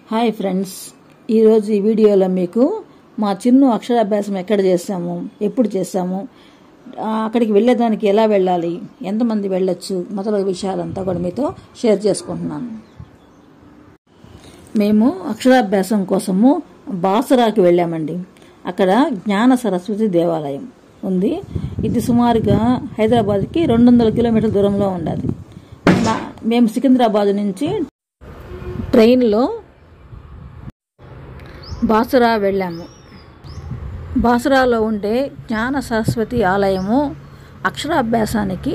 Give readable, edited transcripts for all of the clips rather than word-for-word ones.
Hi friends, ఈరోజు ఈ వీడియోలో మీకు మా చిన్ను అక్షరాభ్యాసం ఎక్కడ చేస్తాము, ఎప్పుడు చేస్తాము, అక్కడికి వెళ్ళేదానికి ఎలా వెళ్ళాలి, ఎంతమంది వెళ్ళొచ్చు మొదలగు విషయాలంతా కూడా మీతో షేర్ చేసుకుంటున్నాను. మేము అక్షరాభ్యాసం కోసము బాసరాకి వెళ్ళామండి. అక్కడ జ్ఞాన సరస్వతి దేవాలయం ఉంది. ఇది సుమారుగా హైదరాబాద్కి 200 కిలోమీటర్ల దూరంలో ఉండాలి. మేము సికింద్రాబాద్ నుంచి ట్రైన్లో బాసరా వెళ్ళాము. బాసరాలో ఉండే జ్ఞాన సరస్వతి ఆలయము అక్షరాభ్యాసానికి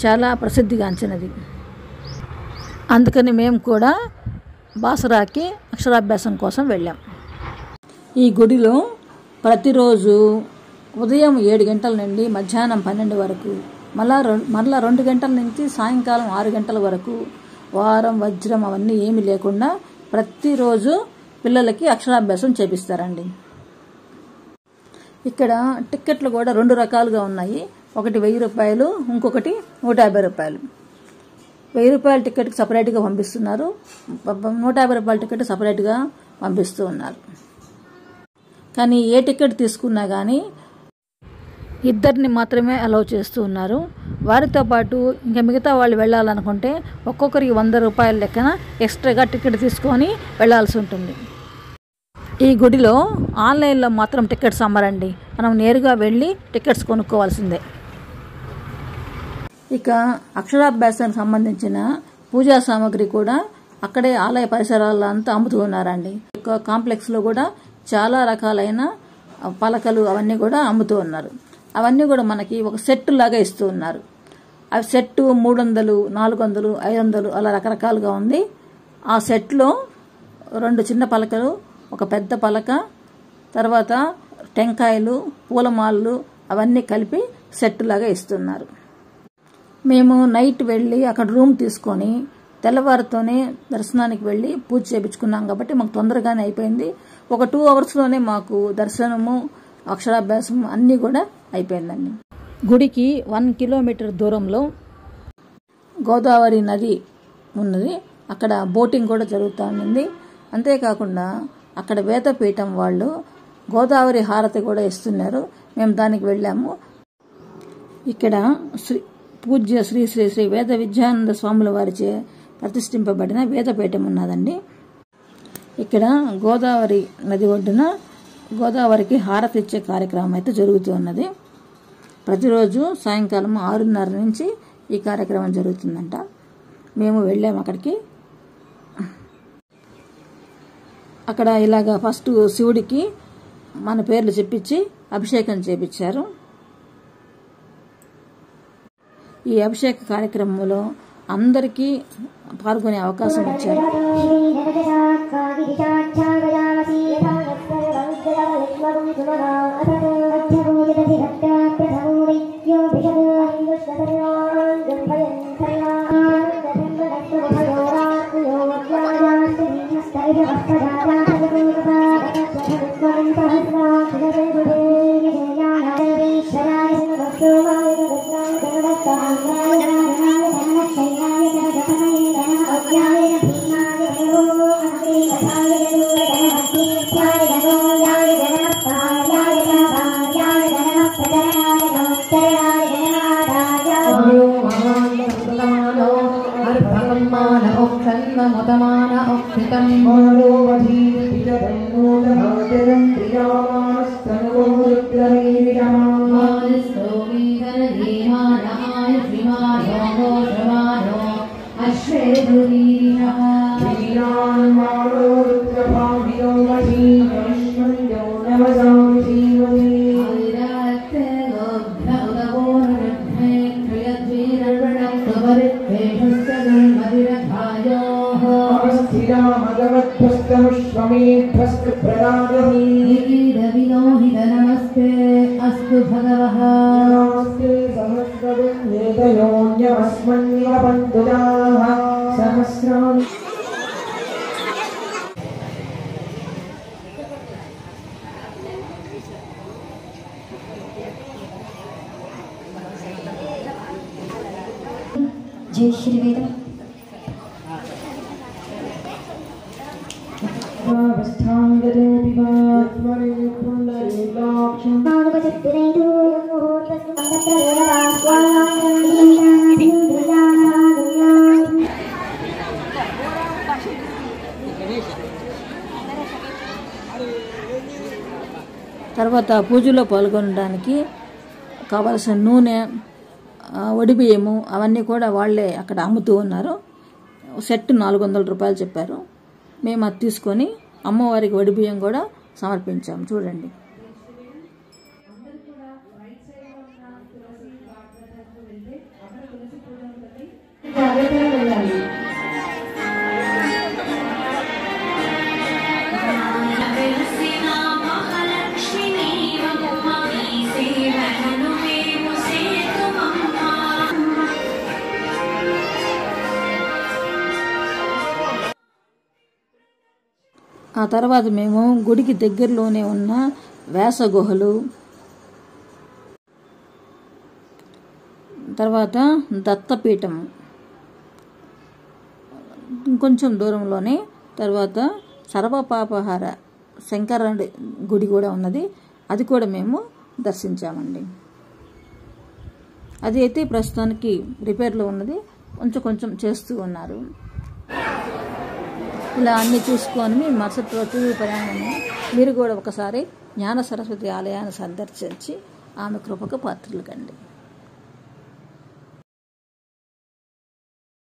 చాలా ప్రసిద్ధిగాంచినది. అందుకని మేము కూడా బాసరాకి అక్షరాభ్యాసం కోసం వెళ్ళాం. ఈ గుడిలో ప్రతిరోజు ఉదయం 7 గంటల నుండి మధ్యాహ్నం 12 వరకు, మరలా 2 గంటల నుంచి సాయంకాలం 6 గంటల వరకు, వారం వజ్రం అవన్నీ ఏమీ లేకుండా ప్రతిరోజు పిల్లలకి అక్షరాభ్యాసం చేపిస్తారండి. ఇక్కడ టిక్కెట్లు కూడా 2 రకాలుగా ఉన్నాయి. ఒకటి 1000 రూపాయలు, ఇంకొకటి 150 రూపాయలు. 1000 రూపాయల టిక్కెట్కి సపరేట్గా పంపిస్తున్నారు, 150 రూపాయల టికెట్ సపరేట్గా పంపిస్తూ ఉన్నారు. కానీ ఏ టికెట్ తీసుకున్నా కానీ ఇద్దరిని మాత్రమే అలౌ చేస్తూ ఉన్నారు. వారితో పాటు ఇంకా మిగతా వాళ్ళు వెళ్ళాలనుకుంటే ఒక్కొక్కరికి 100 రూపాయల లెక్కన ఎక్స్ట్రాగా టికెట్ తీసుకొని వెళ్లాల్సి ఉంటుంది. ఈ గుడిలో ఆన్లైన్లో మాత్రం టికెట్స్ అమ్మరండి, మనం నేరుగా వెళ్ళి టికెట్స్ కొనుక్కోవాల్సిందే. ఇక అక్షరాభ్యాసానికి సంబంధించిన పూజా సామాగ్రి కూడా అక్కడే ఆలయ పరిసరాల్లో అంతా అమ్ముతూ ఉన్నారండి. ఇక కాంప్లెక్స్లో కూడా చాలా రకాలైన పలకలు అవన్నీ కూడా అమ్ముతూ ఉన్నారు. అవన్నీ కూడా మనకి ఒక సెట్ లాగా ఇస్తూ ఉన్నారు. అవి సెట్ 300, 400, 500 అలా రకరకాలుగా ఉంది. ఆ సెట్లో 2 చిన్న పలకలు, ఒక పెద్ద పలక, తర్వాత టెంకాయలు, పూలమాలలు అవన్నీ కలిపి సెట్ లాగా ఇస్తున్నారు. మేము నైట్ వెళ్ళి అక్కడ రూమ్ తీసుకొని తెల్లవారితోనే దర్శనానికి వెళ్ళి పూజ చేయించుకున్నాం కాబట్టి మాకు తొందరగానే అయిపోయింది. ఒక 2 అవర్స్లోనే మాకు దర్శనము, అక్షరాభ్యాసం అన్నీ కూడా అయిపోయిందండి. గుడికి 1 కిలోమీటర్ దూరంలో గోదావరి నది ఉన్నది. అక్కడ బోటింగ్ కూడా జరుగుతూ ఉంది. అంతేకాకుండా అక్కడ వేదపీఠం వాళ్ళు గోదావరి హారతి కూడా ఇస్తున్నారు. మేము దానికి వెళ్ళాము. ఇక్కడ పూజ్య శ్రీ శ్రీ శ్రీ వేద విద్యానంద స్వాముల వారిచే ప్రతిష్ఠింపబడిన వేదపీఠం ఉన్నదండి. ఇక్కడ గోదావరి నది ఒడ్డున గోదావరికి హారతి ఇచ్చే కార్యక్రమం అయితే జరుగుతూ ఉన్నది. ప్రతిరోజు సాయంకాలం 6:30 నుంచి ఈ కార్యక్రమం జరుగుతుందంట. మేము వెళ్ళాము అక్కడికి. అక్కడ ఇలాగా ఫస్ట్ శివుడికి మన పేర్లు చెప్పించి అభిషేకం చేపించారు. ఈ అభిషేక కార్యక్రమంలో అందరికీ పాల్గొనే అవకాశం ఇచ్చారు. नमस्ते अस्तु भगवः सहस्राणि जय श्री वेद తర్వాత పూజలో పాల్గొనడానికి కావలసిన నూనె, వడిబియ్యము అవన్నీ కూడా వాళ్ళే అక్కడ అమ్ముతూ ఉన్నారు. సెట్ 400 రూపాయలు చెప్పారు. మేము అది తీసుకొని అమ్మవారికి వడిబియ్యం కూడా సమర్పించాము. చూడండి. ఆ తర్వాత మేము గుడికి దగ్గరలోనే ఉన్న వ్యాస గుహలు, తర్వాత దత్తపీఠం ఇంకొంచెం దూరంలోనే, తర్వాత సర్వపాపహార శంకరుడి గుడి కూడా ఉన్నది. అది కూడా మేము దర్శించామండి. అది అయితే ప్రస్తుతానికి రిపేర్లో ఉన్నది, కొంచెం చేస్తూ ఉన్నారు. ఇలా అన్నీ చూసుకొని మరుసటి రోజు ప్రయాణము. మీరు కూడా ఒకసారి జ్ఞాన సరస్వతి ఆలయాన్ని సందర్శించి ఆమె కృపకు పాత్రలు కండి.